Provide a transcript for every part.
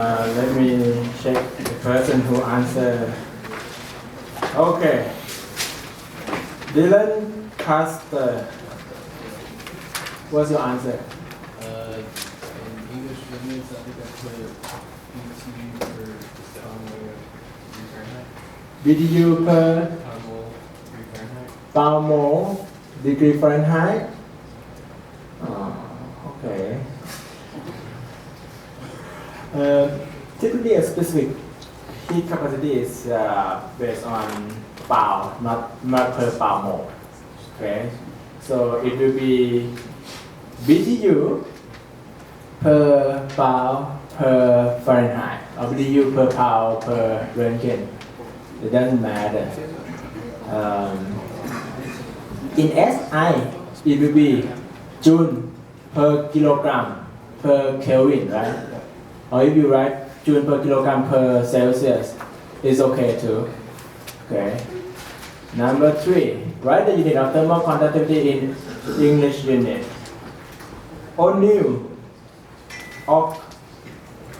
Let me check the person who answered. Okay. Dylan Custer. What's your answer? In English units, I think I put BTU per BTU per pound mole degree pound mole degree Fahrenheit. Fahrenheit. Okay. Typically, a specific heat capacity is based on pound, not per pound mole. Okay. So it will be BTU per pound per Fahrenheit or BTU per pound per Röntgen. It doesn't matter. In SI, it will be Joule per kilogram per Kelvin, right? Or if you write Joule per kilogram per Celsius, it's okay too. Okay. Number 3, write the unit of thermal conductivity in English unit. O'Neill,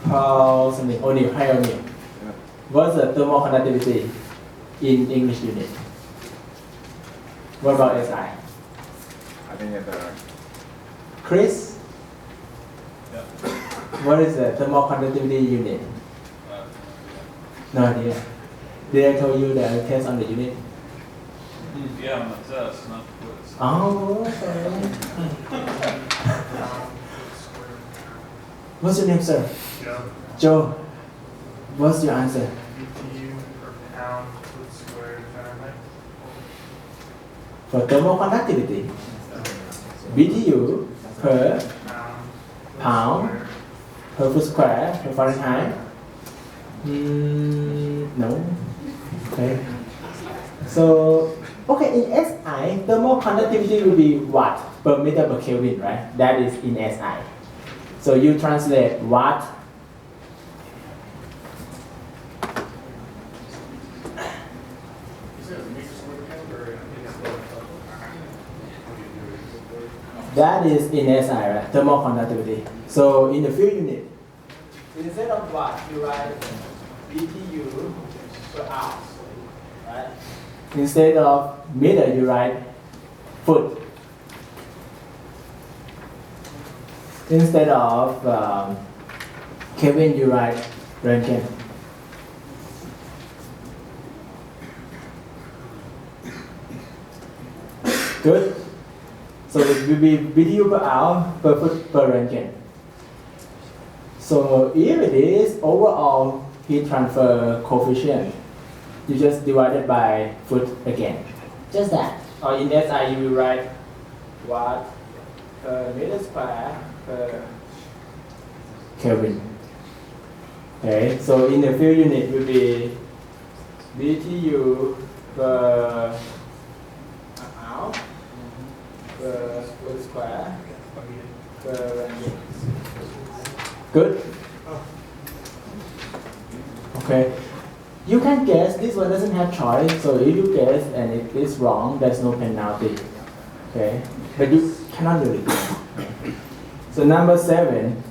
something. O'Neill. What's the thermal conductivity in English unit? What about SI? I think it's Chris? Yeah. What is the thermal conductivity unit? No idea. Did I tell you that I test on the unit? Yeah, on the test, not the quiz. Oh, okay. What's your name, sir? Joe, Joe. What's your answer? BTU per pound foot square Fahrenheit. For thermal conductivity, BTU per pound per foot square per Fahrenheit. No. Okay. So, okay, in SI, thermal conductivity will be watt per meter per Kelvin, right? That is in SI. So you translate watt that is in SI, right? Thermal conductivity. So in the field unit, instead of watt, you write BTU per hour, right? Instead of meter, you write foot. Instead of Kelvin, you write Röntgen. Good. So it will be BTU per hour per foot per Röntgen. So if it is overall heat transfer coefficient, you just divide it by foot again. Just that. Or in SI you will write watt per meter square per Kelvin. Okay, so in the field unit will be BTU per hour per foot square per Röntgen. Good? Okay. You can guess, this one doesn't have choice, so if you guess and it is wrong, there's no penalty. Okay? But you cannot do it. So number 7,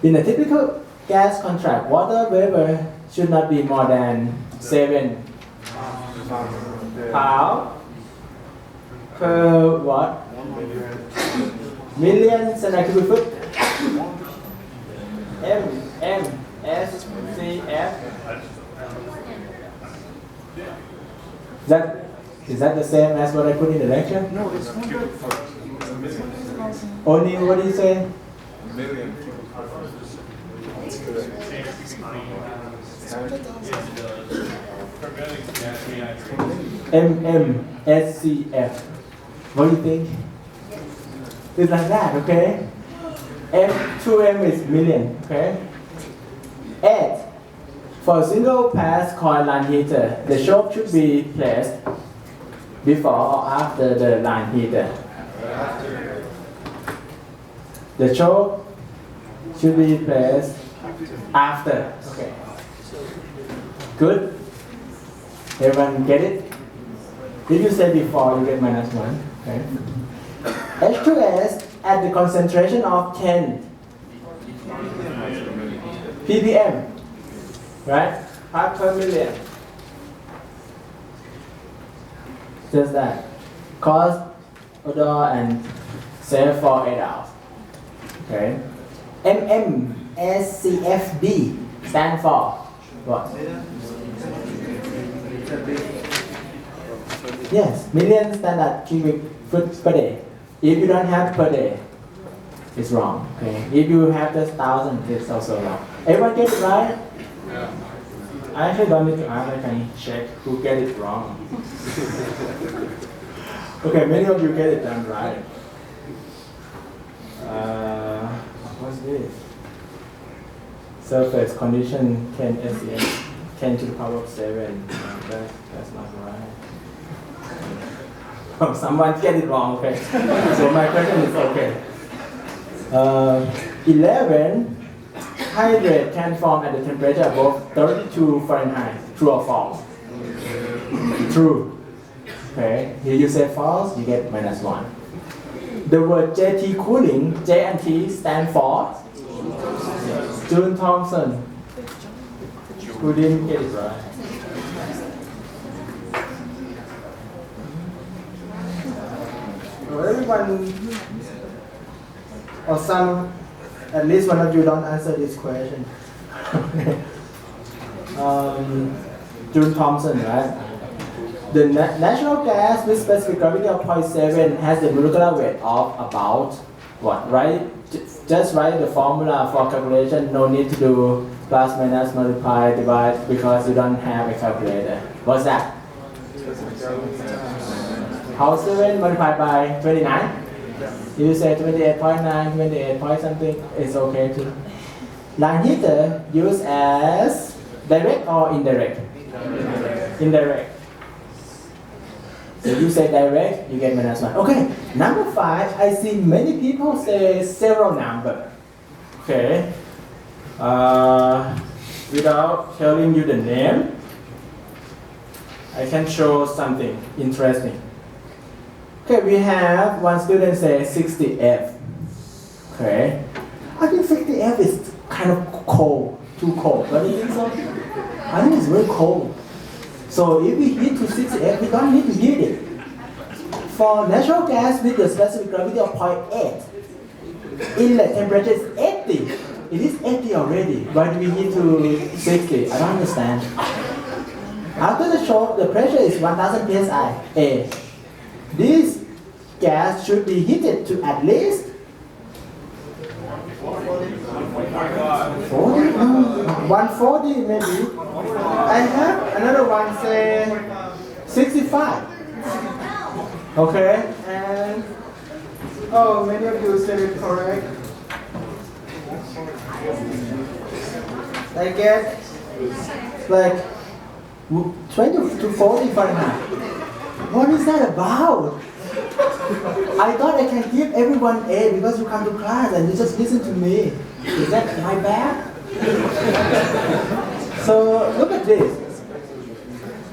in a typical gas contract, water vapor should not be more than 7 pounds per what? Million centimeter cubic foot. SCF. Is that the same as what I put in the lecture? No, it's not good. Only what do you say? Million. SCF. What do you think? It's like that, okay? M2M is million, okay? 8. For a single pass coil line heater, the choke should be placed before or after the line heater. The choke should be placed after. Okay. Good? Everyone get it? If you say before, you get -1. Okay. H2S at the concentration of 10 ppm, right? Part per million. Just that. Cause, odor, and safe for 8 hours. Okay. MMSCFD stand for what? Yes, million standard cubic foot per day. If you don't have per day, it's wrong. Okay. If you have just 1,000, it's also wrong. Everyone get it right? Yeah. I actually don't need to ask. I can check who get it wrong. Okay, many of you get it done right. What's this? Surface condition 10 SCM, 10 to the power of 7. That's not right. Oh, someone get it wrong, okay. So my question is okay. 11, hydrate can form at the temperature above 32 Fahrenheit. True or false? True. Okay, here you say false, you get -1. The word JT cooling, J and T stand for June Thompson. Who didn't get it right? Everyone, or some, at least one of you don't answer this question. June Thompson, right? The natural gas with specific gravity of 0.7 has the molecular weight of about what? Right? Just write the formula for calculation. No need to do plus, minus, multiply, divide because you don't have a calculator. What's that? How 7 multiplied by 29? You say 28.9, 28 point something, it's okay too. Line heater used as direct or indirect? Indirect. So you say direct, you get -1. Okay, number 5, I see many people say several number. Okay. Without telling you the name, I can show something interesting. Okay, we have one student say 60F. Okay. I think 60F is kind of cold, too cold. Don't you think so? I think it's very cold. So if we heat to 60F, we don't need to heat it. For natural gas with the specific gravity of 0.8, inlet temperature is 80. It is 80 already. Why do we heat to 60? I don't understand. After the shock, the pressure is 1000 psi. This gas should be heated to at least 140 maybe. I have another one say 65. Okay, and oh, many of you said it correct. I get like 20 to 40 Fahrenheit. What is that about? I thought I can give everyone A because you come to class and you just listen to me. Is that my bad? So look at this.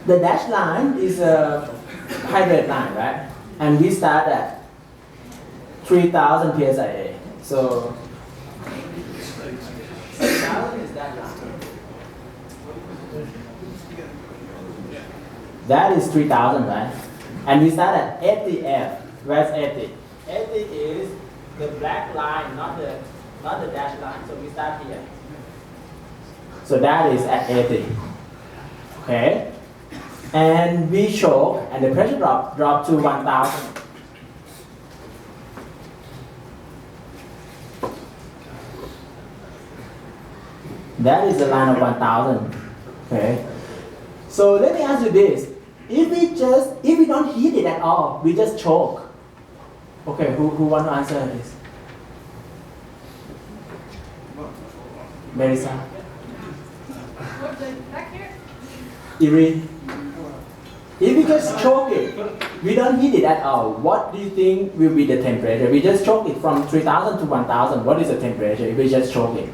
The dashed line is a hydrate line, right? And we start at 3000 psia. So 3000 is that line. That is 3000, right? And we start at 80F. Where's 80? 80 is the black line, not the dashed line. So we start here. So that is at 80. Okay? And we choke, and the pressure drop to 1000. That is the line of 1000. Okay? So let me ask you this. If we don't heat it at all, we just choke. Okay, who want to answer this? Marisa? Back here? Iri? If we just choke it, we don't heat it at all, what do you think will be the temperature? We just choke it from 3000 to 1000. What is the temperature if we just choke it?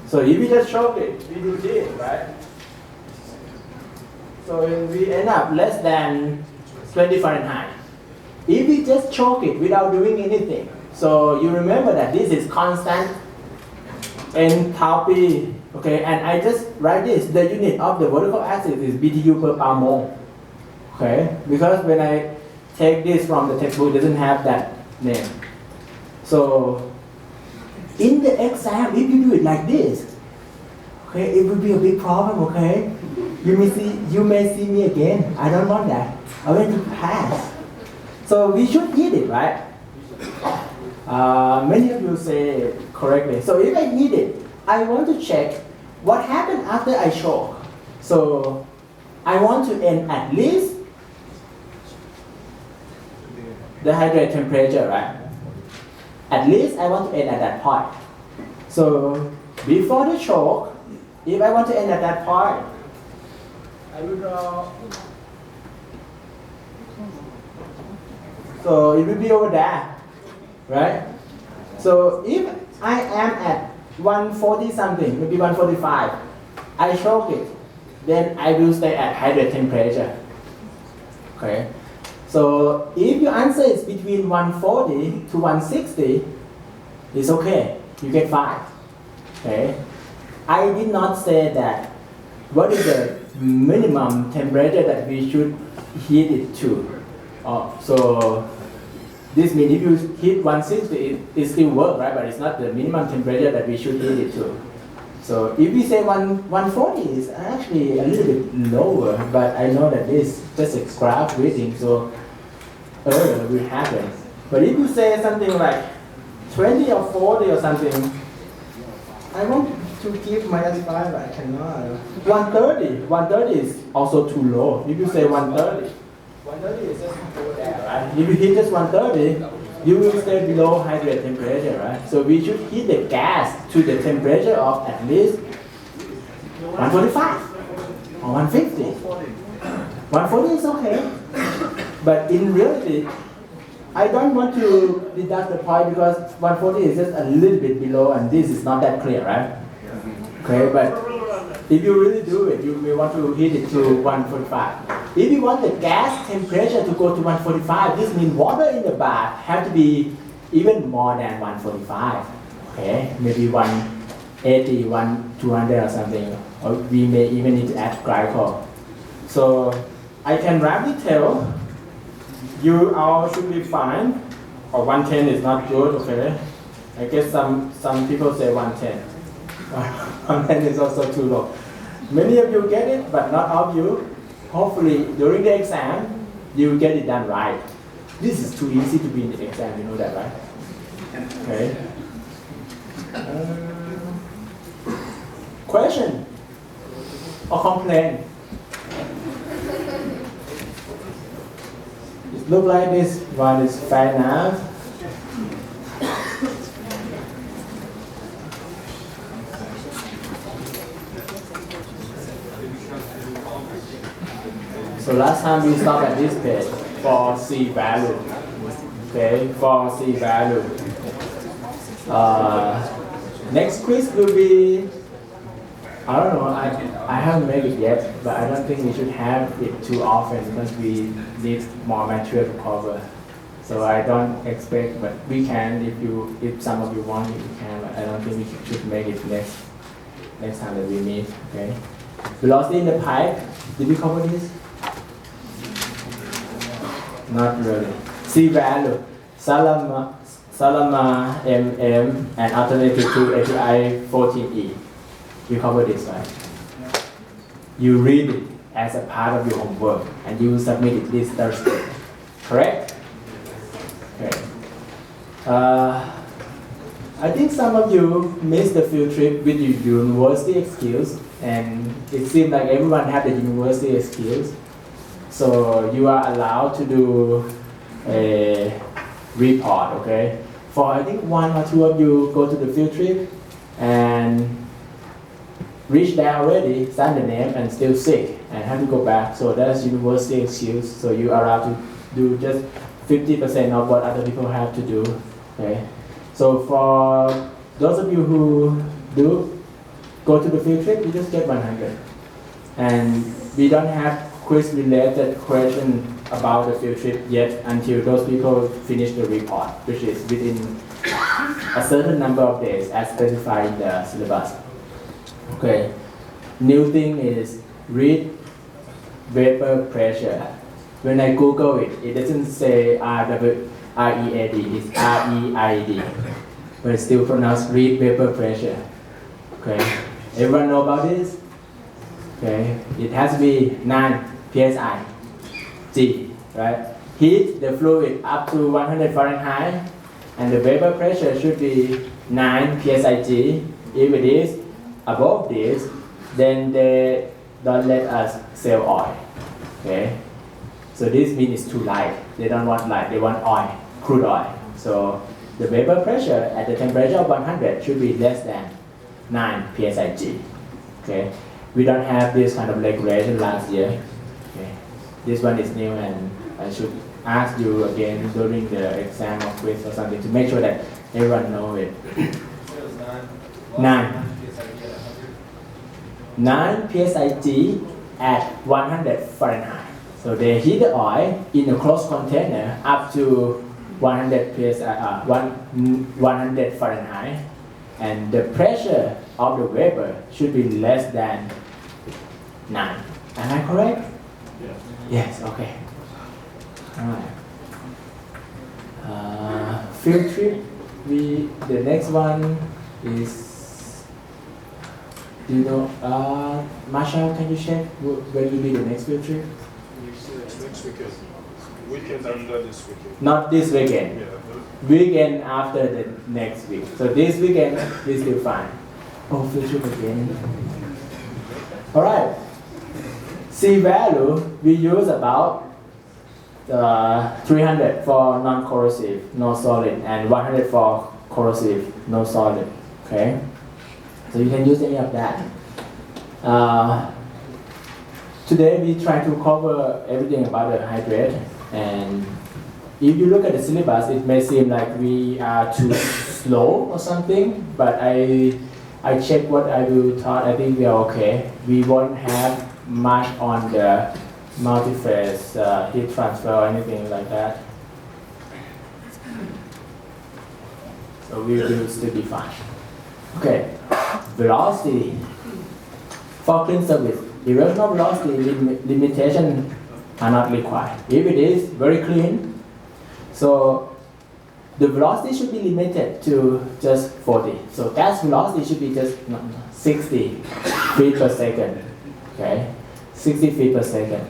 So if we just choke it, we do this, right? So we end up less than 20 Fahrenheit. If we just choke it without doing anything, So you remember that this is constant enthalpy, okay? And I just write this, the unit of the vertical axis is BTU per pound mole, okay? Because when I take this from the textbook, it doesn't have that name. So in the exam, if you do it like this, okay, it will be a big problem, okay? You may see me again. I don't want that. I want to pass. So we should eat it, right? Many of you say it correctly. So if I eat it, I want to check what happened after I choke. So I want to end at least the hydrate temperature, right? At least I want to end at that point. So before the choke, if I want to end at that point, I will draw. So it will be over there, right? So if I am at 140 something, maybe 145, I choke it, then I will stay at hydrate temperature. Okay. So if your answer is between 140 to 160, it's okay. You get 5. Okay. I did not say that what is the minimum temperature that we should heat it to. So this means if you heat 160, it still works, right? But it's not the minimum temperature that we should heat it to. So if we say 140 is actually a little bit lower, but I know that this is just a graph reading, so error will happen. But if you say something like 20 or 40 or something, I want to give -5, I cannot. 130 is also too low. If you say 130 is just over there, right? If you hit just 130, you will stay below hydrate temperature, right? So we should heat the gas to the temperature of at least 145 or 150. 140 is okay. But in reality, I don't want to deduct the point because 140 is just a little bit below and this is not that clear, right? Okay, but if you really do it, you may want to heat it to 145. If you want the gas temperature to go to 145, this means water in the bath have to be even more than 145. Okay, maybe 180, 200 or something. Or we may even need to add glycol. So I can roughly tell you all should be fine. Or 110 is not good, okay? I guess some people say 110. 110 is also too low. Many of you get it, but not all of you. Hopefully, during the exam, you will get it done right. This is too easy to be in the exam, you know that, right? Okay. Question or complaint? It looks like this one is fair enough. So last time we stopped at this page for C value. Okay, for C value. Next quiz will be, I don't know, I haven't made it yet, but I don't think we should have it too often because we need more material to cover. So I don't expect, but we can if some of you want it, we can, but I don't think we should make it next time that we meet. Okay. Velocity in the pipe, did we cover this? Not really. C value, Salama, MM, and alternative to API 14E. You cover this, right? You read it as a part of your homework, and you will submit it this Thursday. Correct? Okay. I think some of you missed the field trip with your university skills, and it seems like everyone had the university skills. So you are allowed to do a report, okay? For I think 1 or 2 of you go to the field trip and reach there already, sign the name and still sick and have to go back. So that's university excuse. So you are allowed to do just 50% of what other people have to do, okay? So for those of you who do go to the field trip, you just get 100. And we don't have quiz related question about the field trip yet until those people finish the report, which is within a certain number of days as specified in the syllabus. Okay. New thing is read vapor pressure. When I Google it, it doesn't say READ, it's REID. But it's still pronounced read vapor pressure. Okay. Everyone know about this? Okay. It has to be 9 psi G, right? Heat the fluid up to 100 Fahrenheit, and the vapor pressure should be 9 psi G. If it is above this, then they don't let us sell oil. Okay. So this means it's too light. They don't want light, they want oil, crude oil. So the vapor pressure at the temperature of 100 should be less than 9 psi. Okay. We don't have this kind of regulation last year. Okay. This one is new, and I should ask you again during the exam or quiz or something to make sure that everyone know it. 9 psi at 100 Fahrenheit. So they heat the oil in a closed container up to 100 Fahrenheit, and the pressure of the vapor should be less than 9. Am I correct? Yes. Yes. Okay. Alright. Field trip. The next one is. Do you know? Marshall, can you check when will be the next field trip? Next weekend. Weekend after this weekend. Not this weekend. Yeah. Weekend after the next week. So this weekend we still fine. Oh, field trip again. Alright. C value we use about 300 for non-corrosive, no solid, and 100 for corrosive, no solid. Okay. So you can use any of that. Today we try to cover everything about the hydrate, and if you look at the syllabus, it may seem like we are too slow or something, but I checked what I will taught. I think we are okay. We won't have much on the multi-phase heat transfer or anything like that. So we will still be fine. Okay, velocity. For clean service, erosional velocity limitation are not required. If it is very clean, so the velocity should be limited to just 40. So gas velocity should be just 60 feet per second. Okay, 60 feet per second.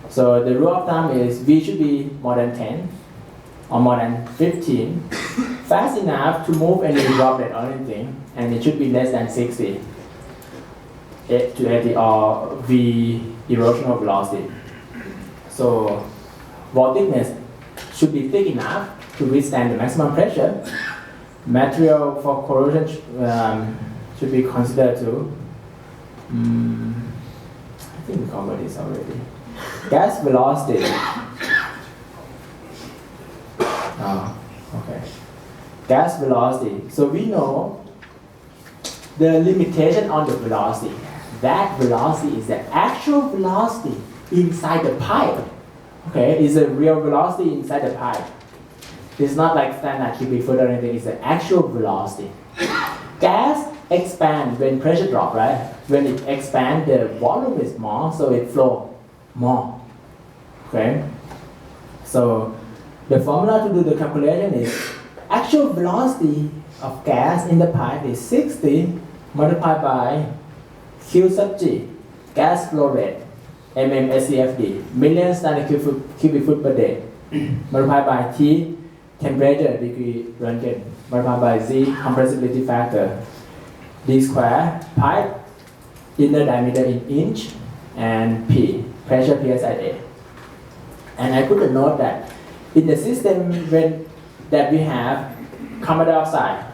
So the rule of thumb is V should be more than 10 or more than 15, fast enough to move any droplet or anything, and it should be less than 60 to 80 or V erosional velocity. So wall thickness should be thick enough to withstand the maximum pressure. Material for corrosion should be considered too. I think we covered this already. Gas velocity. Okay. Gas velocity. So we know the limitation on the velocity. That velocity is the actual velocity inside the pipe. Okay, it's a real velocity inside the pipe. It's not like standard cubic foot or anything. It's the actual velocity. Gas expands when pressure drops, right? When it expands, the volume is more, so it flows more. Okay. So the formula to do the calculation is actual velocity of gas in the pipe is 60 multiplied by Q sub G, gas flow rate, SCFD, million standard cubic foot per day, multiplied by T, temperature degree Röntgen, multiplied by Z, compressibility factor, D square, pipe, inner diameter in inch, and P, pressure PSI. And I put a note that in the system that we have carbon dioxide,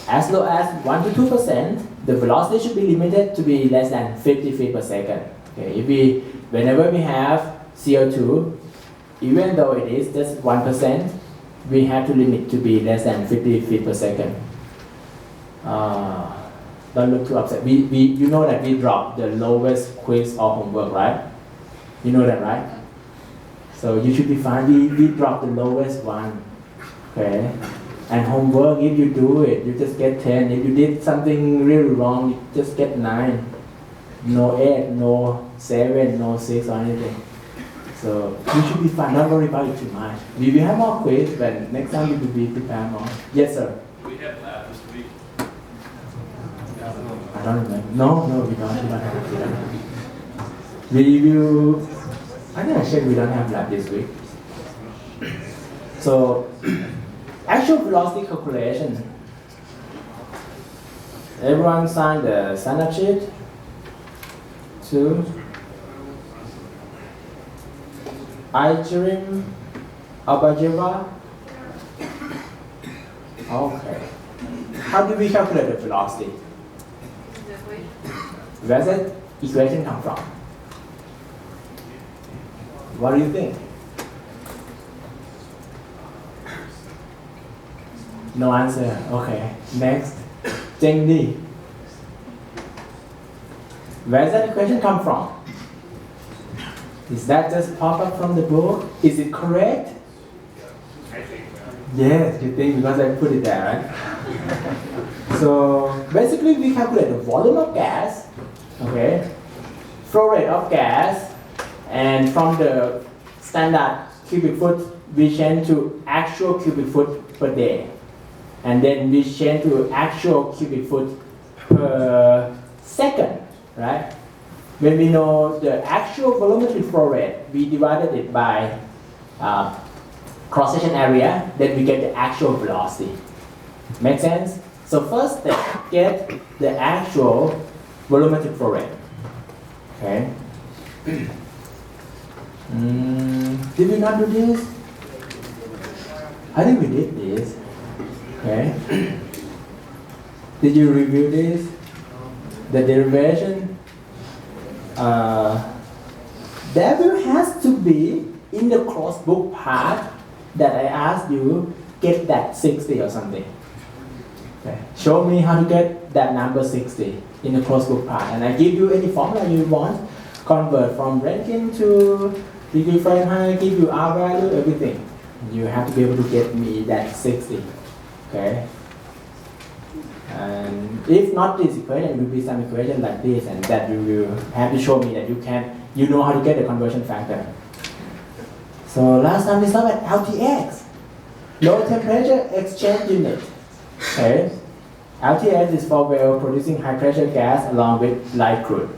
as low as 1 to 2%, the velocity should be limited to be less than 50 feet per second. Okay, whenever we have CO2, even though it is just 1%, we have to limit to be less than 50 feet per second. Don't look too upset. You know that we dropped the lowest quiz or homework, right? You know that, right? So you should be fine. We drop the lowest one. Okay? And homework, if you do it, you just get 10. If you did something really wrong, you just get 9. No 8, no 7, no 6 or anything. So you should be fine. Don't worry about it too much. We will have more quiz, but next time you will be prepared more. Yes, sir. We had lab this week. I don't remember. No, we don't have lab. We will. I think I said we don't have lab this week. So actual velocity calculation. Everyone sign the standard sheet. 2. Ijerim Abajeva. Okay. How do we calculate the velocity? Where's that equation come from? What do you think? No answer. Okay. Next. Cheng Di. Where's that equation come from? Is that just pop up from the book? Is it correct? I think so. Yes, you think because I put it there, right? So basically we calculate the volume of gas, okay, flow rate of gas, and from the standard cubic foot we change to actual cubic foot per day. And then we change to actual cubic foot per second, right? When we know the actual volumetric flow rate, we divided it by cross-section area, then we get the actual velocity. Make sense? So first step, get the actual volumetric flow rate. Okay. Did we not do this? I think we did this. Okay. Did you review this? The derivation? There will has to be in the cross book part that I asked you, get that 60 or something. Okay. Show me how to get that number 60 in the cross book part, and I give you any formula you want. Convert from Rankine to degree Fahrenheit, give you R value, everything. You have to be able to get me that 60. Okay. And if not this equation, it will be some equation like this, and that you will have to show me that you know how to get the conversion factor. So last time we saw at LTX, low temperature exchange unit. Okay, LTX is for well producing high pressure gas along with light crude.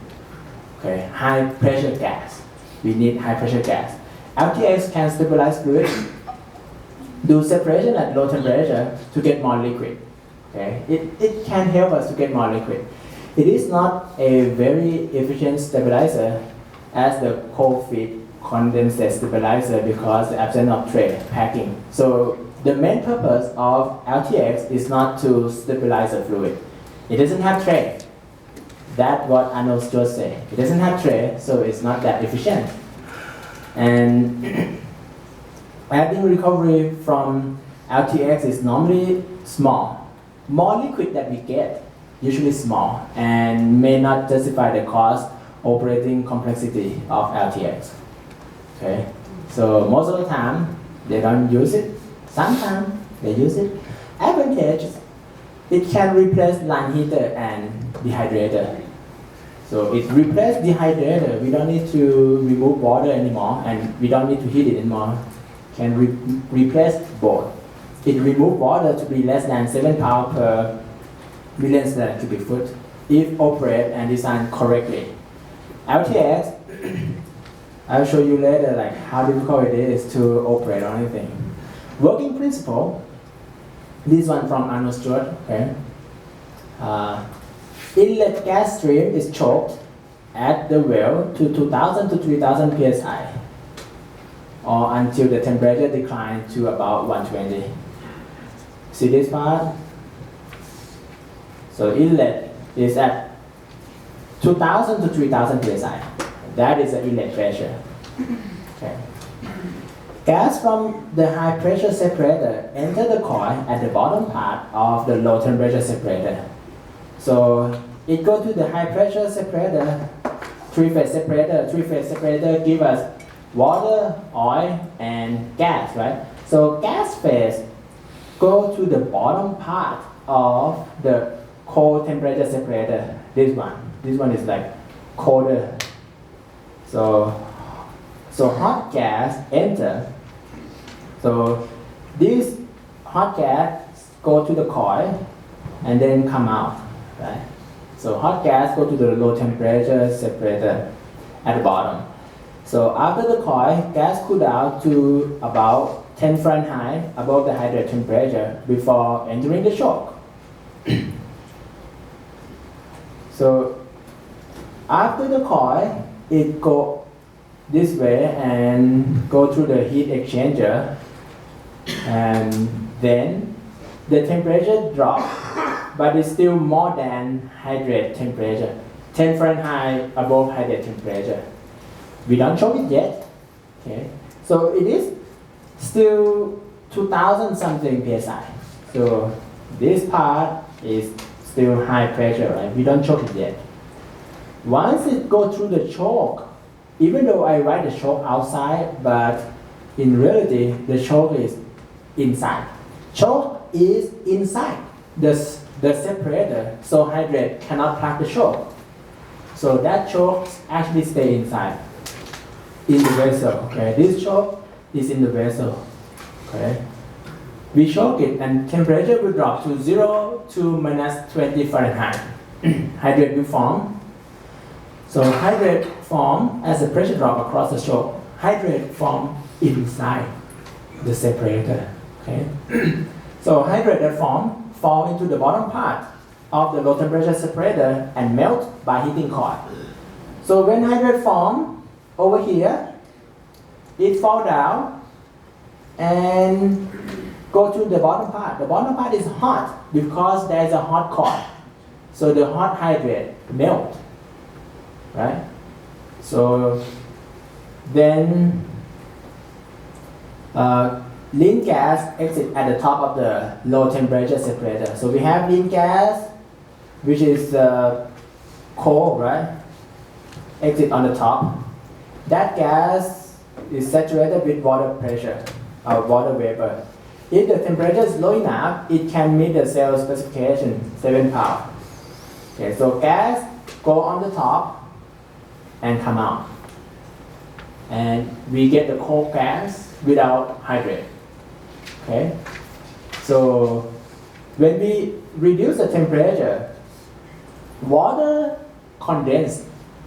Okay, high pressure gas. We need high pressure gas. LTX can stabilize fluid, do separation at low temperature to get more liquid. Okay, it can help us to get more liquid. It is not a very efficient stabilizer as the cold feed condensate stabilizer because the absence of tray packing. So the main purpose of LTX is not to stabilize the fluid. It doesn't have tray. That's what Arnold just said. It doesn't have tray, so it's not that efficient. And adding recovery from LTX is normally small. More liquid that we get, usually small, and may not justify the cost operating complexity of LTX. Okay, so most of the time they don't use it. Sometimes they use it. Advantage, it can replace line heater and dehydrator. So it replaces dehydrator. We don't need to remove water anymore, and we don't need to heat it anymore. Can replace both. It removes water to be less than 7 pounds per million standard cubic foot if operated and designed correctly. LTX, I'll show you later like how difficult it is to operate or anything. Working principle, this one from Arnold Stewart, okay. Inlet gas stream is choked at the well to 2000 to 3000 psi or until the temperature declines to about 120. See this part? So inlet is at 2000 to 3000 psi. That is the inlet pressure. Okay. Gas from the high pressure separator enter the coil at the bottom part of the low temperature separator. So it goes to the high pressure separator three-phase separator. Three-phase separator give us water, oil, and gas, right? So gas phase go to the bottom part of the cold temperature separator. This one is like colder. So hot gas enter. So this hot gas go to the coil and then come out, right? So hot gas go to the low temperature separator at the bottom. So after the coil, gas cool down to about 10 Fahrenheit above the hydrate temperature before entering the choke. So after the coil, it go this way and go through the heat exchanger, and then the temperature drop, but it's still more than hydrate temperature, 10 Fahrenheit above hydrate temperature. We don't choke it yet, okay? So it is still 2000 something psi. So this part is still high pressure, right? We don't choke it yet. Once it goes through the choke, even though I write the choke outside, but in reality, the choke is inside. Choke is inside the separator, so hydrate cannot plug the choke. So that choke actually stay inside, in the vessel, okay? This choke is in the vessel, okay? We choke it and temperature will drop to 0 to minus 20 Fahrenheit. Hydrate will form. So hydrate form as a pressure drop across the choke. Hydrate form inside the separator, okay? So hydrate that form fall into the bottom part of the low temperature separator and melt by heating coil. So when hydrate form over here, it fall down and go to the bottom part. The bottom part is hot because there is a hot coil. So the hot hydrate melt, right? So then lean gas exit at the top of the low temperature separator. So we have lean gas, which is cold, right? Exit on the top. That gas is saturated with water pressure, water vapor. If the temperature is low enough, it can meet the cell specification, 7 pounds. Okay, so gas go on the top and come out. And we get the cold gas without hydrate. Okay? So when we reduce the temperature, water condense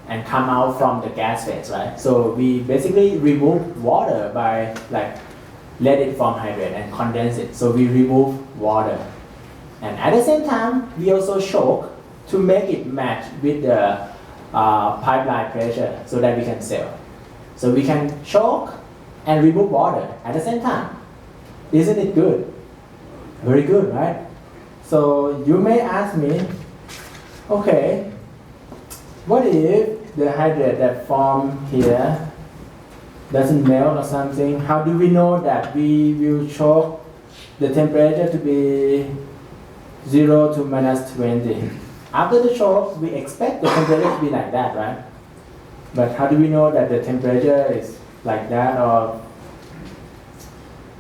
and come out from the gas phase, right? So we basically remove water by like let it form hydrate and condense it. So we remove water. And at the same time, we also choke to make it match with the pipeline pressure so that we can sell. So we can choke and remove water at the same time. Isn't it good? Very good, right? So you may ask me, okay, what if the hydrate that form here doesn't melt or something? How do we know that we will choke the temperature to be 0 to minus 20? After the choke, we expect the temperature to be like that, right? But how do we know that the temperature is like that or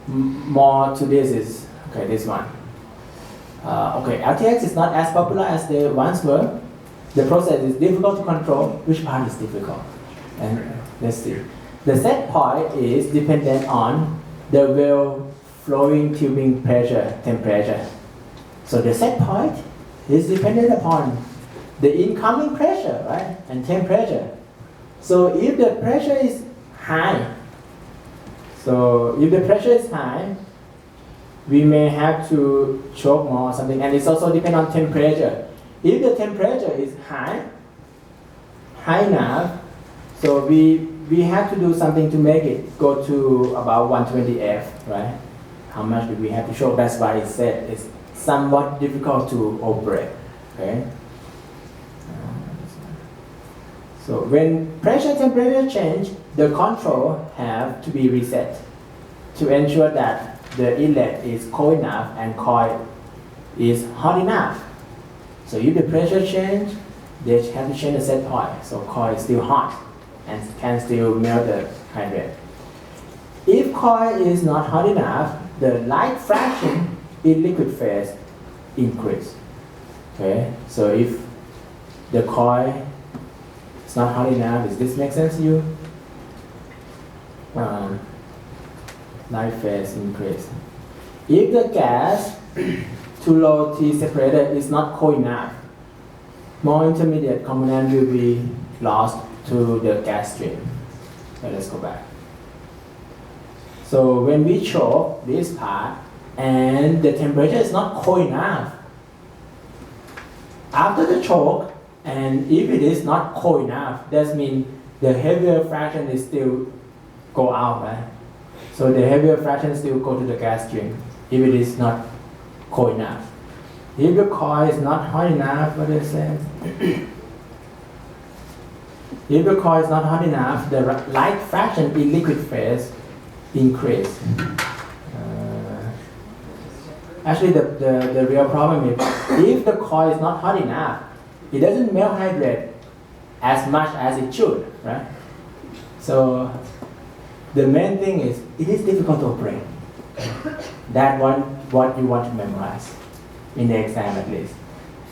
more to this is, okay, this one. Okay, LTX is not as popular as they once were. The process is difficult to control. Which part is difficult? And let's see. The set point is dependent on the well flowing tubing pressure, temperature. So the set point is dependent upon the incoming pressure, right, and temperature. So if the pressure is high, we may have to choke more or something, and it's also depend on temperature. If the temperature is high enough, so we have to do something to make it go to about 120 F, right? How much do we have to choke? That's why it said it's somewhat difficult to operate, okay? So when pressure temperature change, the control have to be reset to ensure that the inlet is cold enough and coil is hot enough. So if the pressure change, they have to change the set point, so coil is still hot and can still melt the hydrate. If coil is not hot enough, the light fraction in liquid phase increase. Okay, so if the coil is not hot enough, does this make sense to you? Light phase increase. If the gas to low T separator is not cold enough, more intermediate component will be lost to the gas stream. So let's go back. So when we choke this part and the temperature is not cold enough, after the choke, and if it is not cold enough, that means the heavier fraction is still go out, right? So the heavier fraction still go to the gas stream if it is not cold enough. If the coil is not hot enough, what is it? If the coil is not hot enough, the light fraction in liquid phase increase. Actually, the real problem is if the coil is not hot enough, it doesn't melt hydrate as much as it should, right? So the main thing is it is difficult to operate. That's what you want to memorize in the exam at least.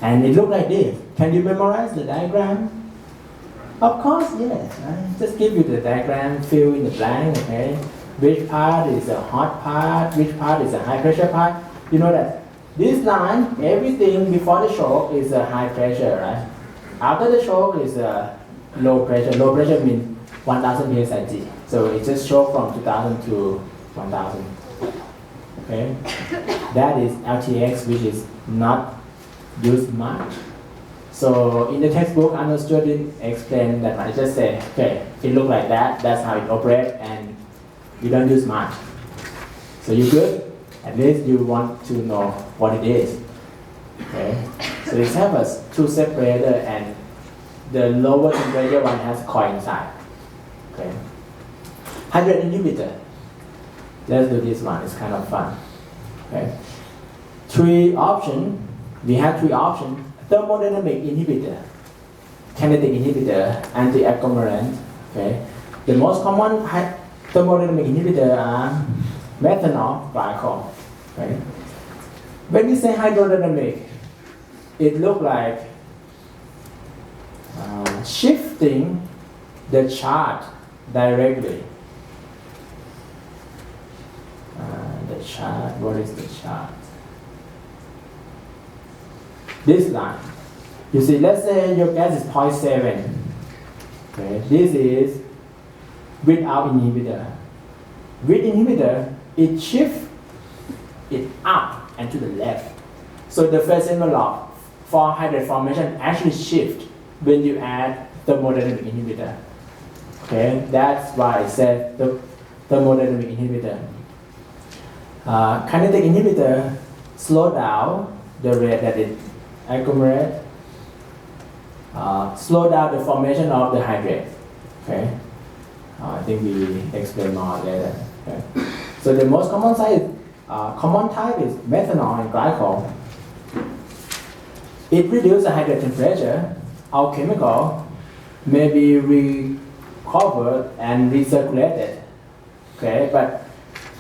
And it looks like this. Can you memorize the diagram? Of course, yes. Right? Just give you the diagram, fill in the blank, okay? Which part is a hot part, which part is a high pressure part. You know that this line, everything before the shock is a high pressure, right? After the shock is a low pressure. Low pressure means 1000 psi. So it just shock from 2000 to 1000. Okay? That is LTX, which is not used much. So in the textbook, Arnold Stewart didn't explain that much. I just say, okay, it looks like that, that's how it operates, and you don't use much. So you good? At least you want to know what it is. Okay? So this has us two separator, and the lower temperature one has coil inside. Okay? Hydrate inhibitor. Let's do this one, it's kind of fun. Okay? Three options. We have three options. Thermodynamic inhibitor, kinetic inhibitor, anti-agglomerant. Okay? The most common thermodynamic inhibitor are methanol, glycol. Okay? When we say hydrodynamic, it looks like shifting the charge directly. The charge, what is the charge? This line. You see, let's say your gas is 0.7. Okay, this is without inhibitor. With inhibitor, it shifts it up and to the left. So the phase envelope for hydrate formation actually shift when you add thermodynamic inhibitor. Okay, that's why I said the thermodynamic inhibitor. Kinetic inhibitor slow down the rate that it agglomerate, slow down the formation of the hydrate. Okay, I think we explain more later. Okay. So the most common type is methanol and glycol. It reduces the hydrate temperature. Our chemical may be recovered and recirculated. Okay, but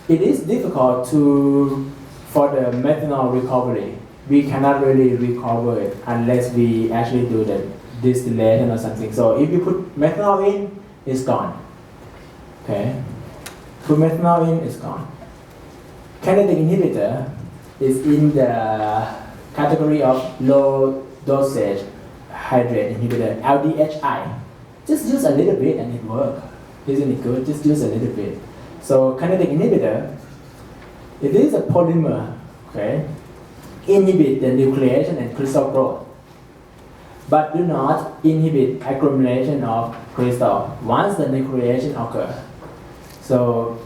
it is difficult for the methanol recovery. We cannot really recover it unless we actually do the distillation or something. So if you put methanol in, it's gone. Okay? Put methanol in, it's gone. Kinetic inhibitor is in the category of low dosage hydrate inhibitor, LDHI. Just use a little bit and it works. Isn't it good? Just use a little bit. So kinetic inhibitor, it is a polymer. Okay? Inhibit the nucleation and crystal growth, but do not inhibit agglomeration of crystal once the nucleation occurs. So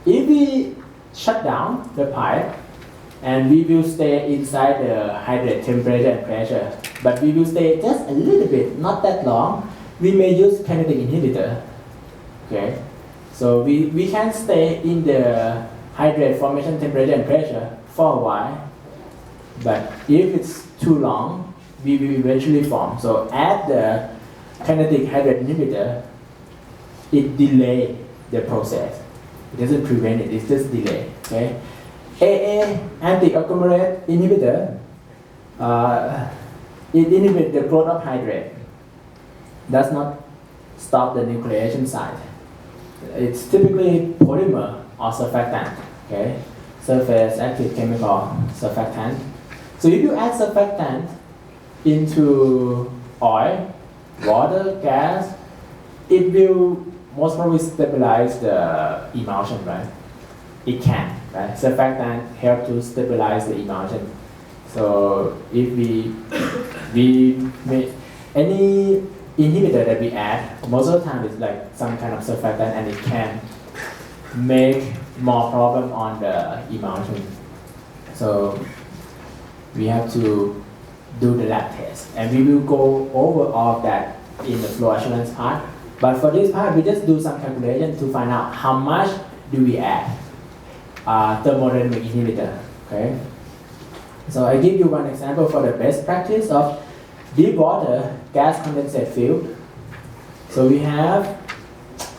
if we shut down the pipe and we will stay inside the hydrate temperature and pressure, but we will stay just a little bit, not that long, we may use kinetic inhibitor. Okay, so we can stay in the hydrate formation temperature and pressure for a while, but if it's too long, we will eventually form. So add the kinetic hydrate inhibitor, it delay the process. It doesn't prevent it, it just delay. Okay. AA, anti-agglomerate inhibitor, it inhibits the growth of hydrate. Does not stop the nucleation site. It's typically polymer or surfactant. Okay. Surface active chemical surfactant. So if you add surfactant into oil, water, gas, it will most probably stabilize the emulsion, right? It can, right? Surfactant help to stabilize the emulsion. So if we make any inhibitor that we add, most of the time it's like some kind of surfactant and it can make more problem on the emulsion. So we have to do the lab test and we will go over all of that in the flow assurance part. But for this part, we just do some calculation to find out how much do we add thermodynamic inhibitor. Okay. So I give you one example for the best practice of deep water gas condensate field. So we have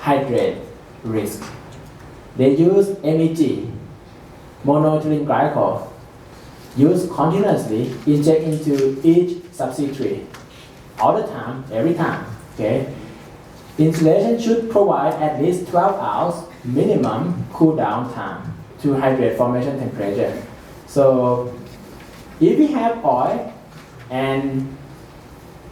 hydrate risk. They use MEG, monoethylene glycol, used continuously, inject into each subsea tree, all the time, every time. Okay. Insulation should provide at least 12 hours minimum cool down time to hydrate formation temperature. So if we have oil and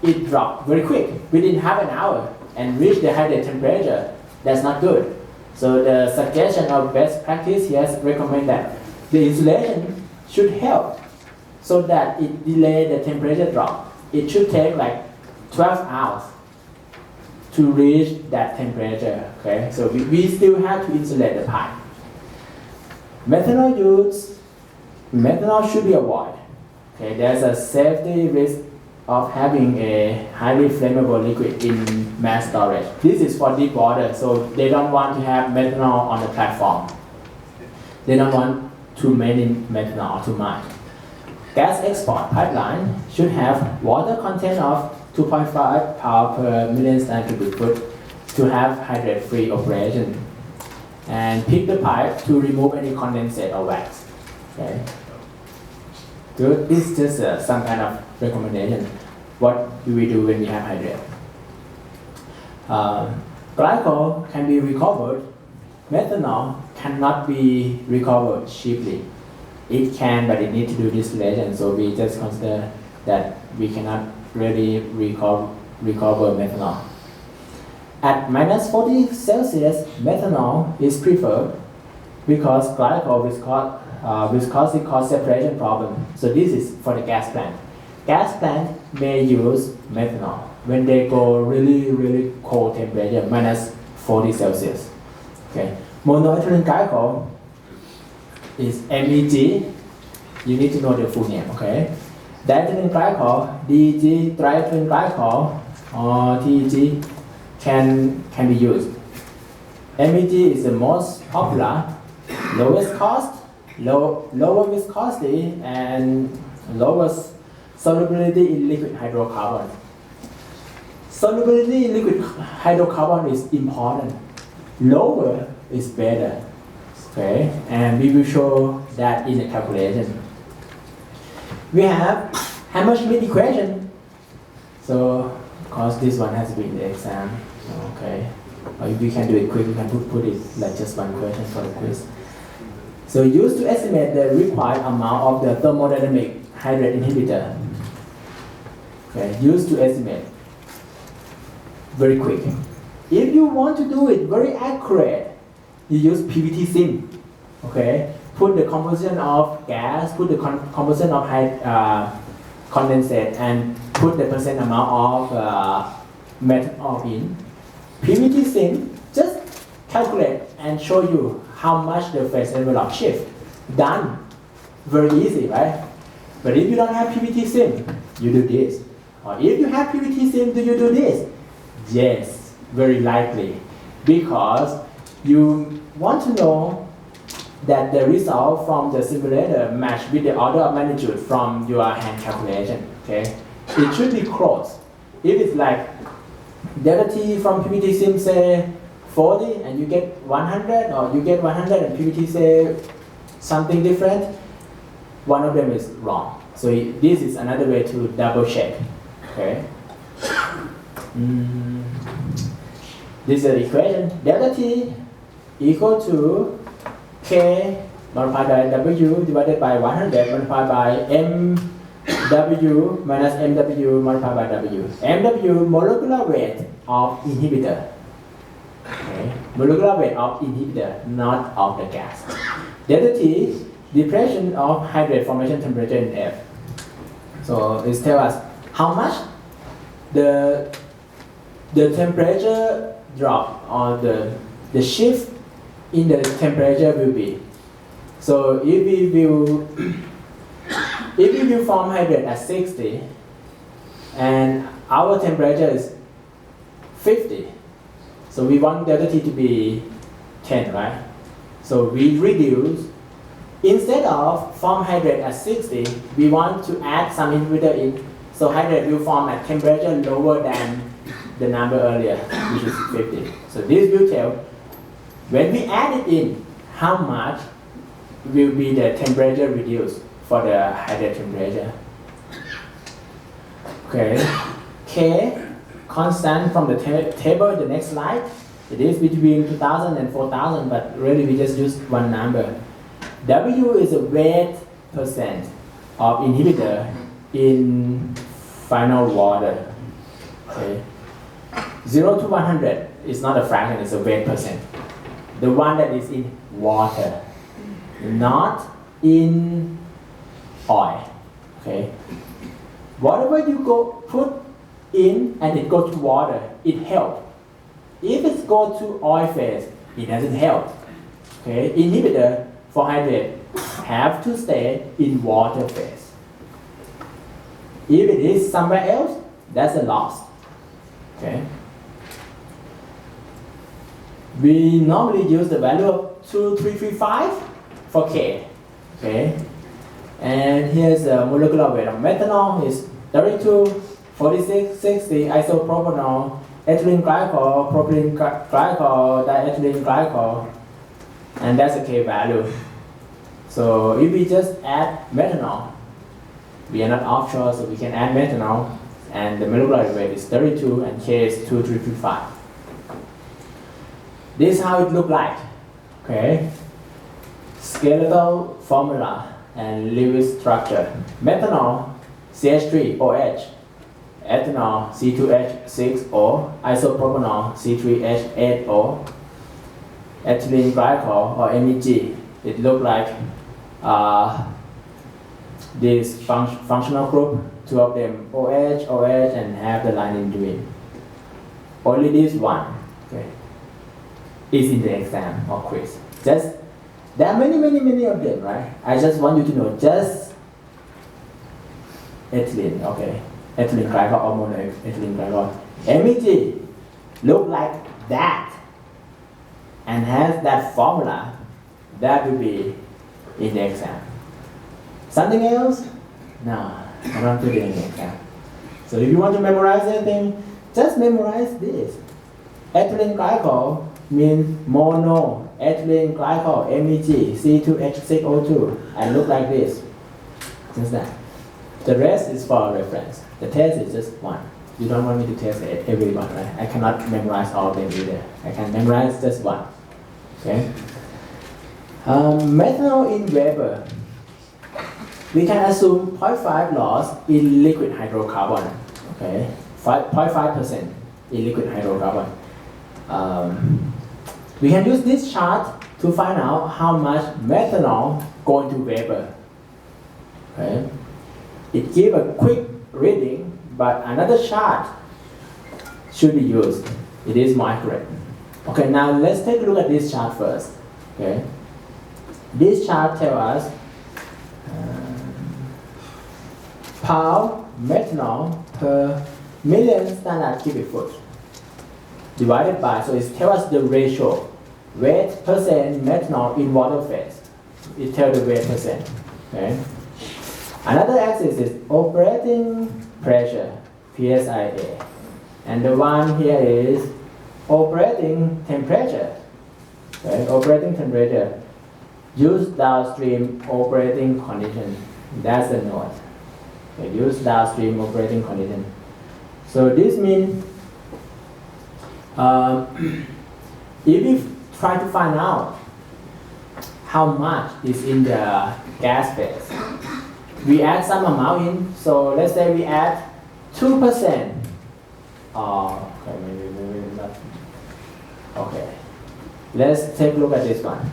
it dropped very quick within half an hour and reach the hydrate temperature, that's not good. So the suggestion of best practice here recommend that the insulation should help so that it delay the temperature drop. It should take like 12 hours to reach that temperature. Okay, so we still have to insulate the pipe. Methanol use, methanol should be avoided. Okay, there's a safety risk of having a highly flammable liquid in mass storage. This is for deep water, so they don't want to have methanol on the platform. They don't want too many methanol or too much. Gas export pipeline should have water content of 2.5 pound per million standard cubic foot to have hydrate-free operation. And pick the pipe to remove any condensate or wax. Okay. Good. This is just some kind of recommendation. What do we do when we have hydrate? Glycol can be recovered. Methanol cannot be recovered cheaply. It can, but it needs to do distillation. So we just consider that we cannot really recover methanol. At minus 40 Celsius, methanol is preferred because glycol viscosity cause separation problem. So this is for the gas plant. Gas plant may use methanol when they go really cold temperature, minus 40 Celsius. Okay. Monoethylene glycol is MEG. You need to know the full name, okay? Diethylene glycol, DEG, triethylene glycol, or TEG can be used. MEG is the most popular, lowest cost, lower viscosity, and lowest solubility in liquid hydrocarbon. Solubility in liquid hydrocarbon is important. Lower is better. Okay, and we will show that in the calculation. We have Hammerschmidt equation. So, of course, this one has to be in the exam. Okay, or if we can do it quick, we can put it like just one question for the quiz. So, used to estimate the required amount of the thermodynamic hydrate inhibitor. Okay, used to estimate very quick. If you want to do it very accurate, you use PVT sim. Okay, put the composition of gas, put the composition of condensate, and put the percent amount of methanol in. PVT sim just calculate and show you how much the phase envelope shift. Done. Very easy, right? But if you don't have PVT sim, you do this. Or if you have PVT sim, do you do this? Yes, very likely. Because you want to know that the result from the simulator match with the order of magnitude from your hand calculation. Okay, it should be close. If it's like delta T from PPT sim say 40 and you get 100, or you get 100 and PPT say something different, one of them is wrong. So this is another way to double check. Okay. This is the equation. Delta T equal to K multiplied by W divided by 100 multiplied by MW minus MW multiplied by W. MW molecular weight of inhibitor. Okay. Molecular weight of inhibitor, not of the gas. Delta T, depression of hydrate formation temperature in F. So it tells us how much the temperature drop, or the shift in the temperature will be. So if we will form hydrate at 60 and our temperature is 50, so we want delta T to be 10, right? So we reduce, instead of form hydrate at 60, we want to add some inhibitor in, so hydrate will form at temperature lower than the number earlier, which is 50. So this will tell, when we add it in, how much will be the temperature reduced for the hydrate temperature. Okay, K, constant from the table, the next slide. It is between 2000 and 4000, but really we just use one number. W is a weight percent of inhibitor in final water. Okay. 0 to 100 is not a fraction, it's a weight percent. The one that is in water, not in oil. Okay. Whatever you go put in and it goes to water, it helps. If it goes to oil phase, it doesn't help. Okay. Inhibitor for hydrate have to stay in water phase. If it is somewhere else, that's a loss. Okay. We normally use the value of 2335 for K. Okay. And here's the molecular weight of methanol is 32, 46, 60, isopropanol, ethylene glycol, propylene glycol, diethylene glycol, and that's the K value. So if we just add methanol, we are not offshore, so we can add methanol, and the molecular weight is 32 and K is 2335. This is how it looks like. Okay. Skeletal formula and Lewis structure. Methanol, CH3OH, ethanol, C2H6O, isopropanol, C3H8O, ethylene glycol or MEG. It looks like this functional group, two of them OH, OH, and have the line in between. Only this one, okay, is in the exam or quiz. Just there are many of them, right? I just want you to know just ethylene, okay, ethylene glycol or monoethylene glycol. MEG look like that and has that formula. That will be in the exam. Something else? No, I don't put it in the exam. So if you want to memorize anything, just memorize this. Ethylene glycol means mono ethylene glycol, MEG, C2H6O2, and look like this. Just that. The rest is for reference. The test is just one. You don't want me to test everyone, right? I cannot memorize all of them either. I can memorize just one. Okay. Methanol in vapor. We can assume 0.5 loss in liquid hydrocarbon. Okay, 0.5% in liquid hydrocarbon. We can use this chart to find out how much methanol go into vapor. Okay, it gives a quick reading, but another chart should be used. It is more accurate. Okay, now let's take a look at this chart first. Okay, this chart tells us pound methanol per million standard cubic foot divided by, so it tells us the ratio, weight percent methanol in water phase. It tells the weight percent. Okay. Another axis is operating pressure, PSIA. And the one here is operating temperature. Okay? Operating temperature. Use downstream operating condition. That's the note. Okay, use downstream operating condition. So this means if we try to find out how much is in the gas phase, we add some amount in. So let's say we add 2%. Okay, maybe not. Okay, let's take a look at this one.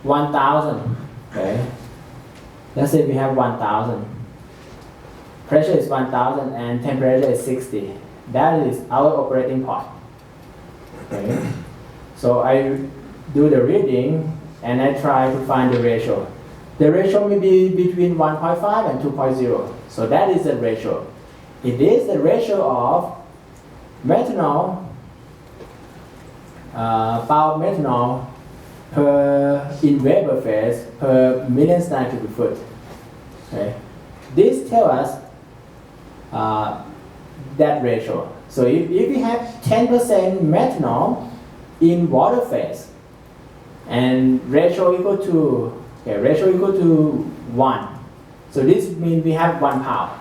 1,000. Okay, let's say we have 1,000. Pressure is 1,000 and temperature is 60. That is our operating point. Okay, so I do the reading and I try to find the ratio. The ratio may be between 1.5 and 2.0. So that is the ratio. It is the ratio of methanol, power methanol per in Weber phase per million standard cubic foot. Okay. This tells us that ratio. So if we have 10% methanol in water phase and ratio equal to 1. So this means we have 1 pound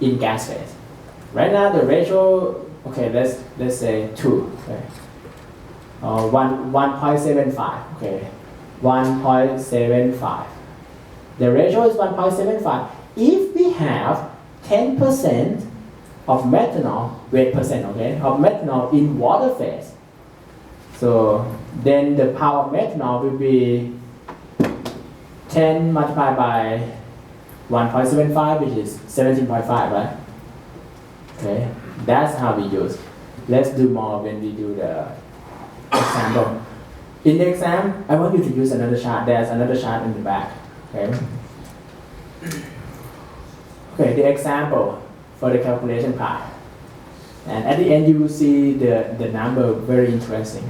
in gas phase. Right now the ratio, okay, let's say 2. Okay. 1.75. Okay, 1.75. The ratio is 1.75. If we have 10% of methanol, weight percent, okay, of methanol in water phase, so then the power of methanol will be 10 multiplied by 1.75, which is 17.5, right? Okay, that's how we use. Let's do more when we do the example. In the exam, I want you to use another chart. There's another chart in the back. Okay. Okay, the example for the calculation part. And at the end, you will see the number very interesting.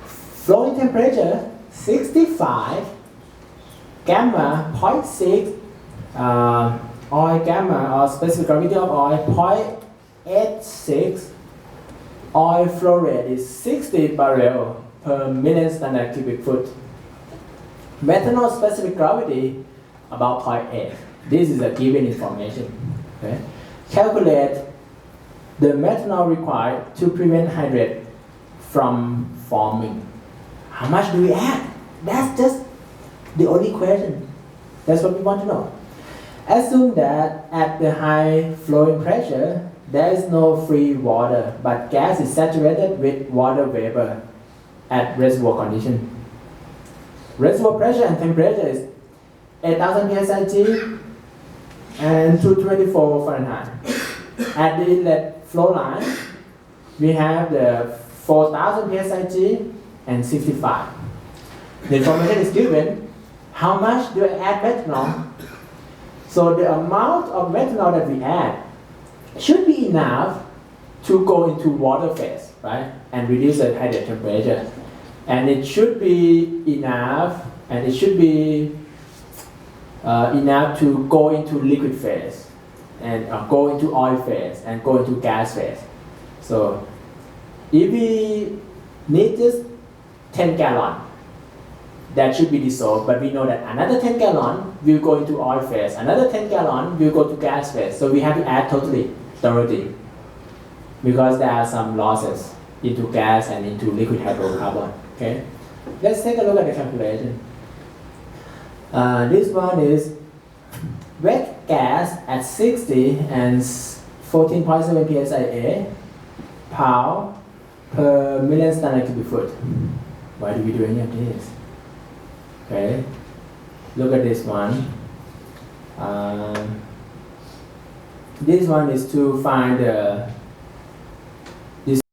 Flowing temperature 65, gamma 0.6, oil gamma or specific gravity of oil 0.86, oil flow rate is 60 barrel per million standard cubic foot. Methanol specific gravity about 0.8. This is a given information. Okay? Calculate the methanol required to prevent hydrate from forming. How much do we add? That's just the only question. That's what we want to know. Assume that at the high flowing pressure, there is no free water, but gas is saturated with water vapor at reservoir condition. Reservoir pressure and temperature is 8,000 psi and 224 Fahrenheit. At the inlet flow line, we have the 4,000 psi and 65. The information is given. How much do I add methanol? So the amount of methanol that we add should be enough to go into water phase, right? And reduce the hydrate temperature. And it should be enough, enough to go into liquid phase, and go into oil phase, and go into gas phase. So if we need just 10 gallon, that should be dissolved, but we know that another 10 gallon will go into oil phase, another 10 gallon will go to gas phase. So we have to add totally 30 because there are some losses into gas and into liquid hydrocarbon. Okay, let's take a look at the calculation. This one is wet gas at 60 and 14.7 psia pound per million standard cubic foot. Why do we do any of this? Okay, look at this one. This one is to find the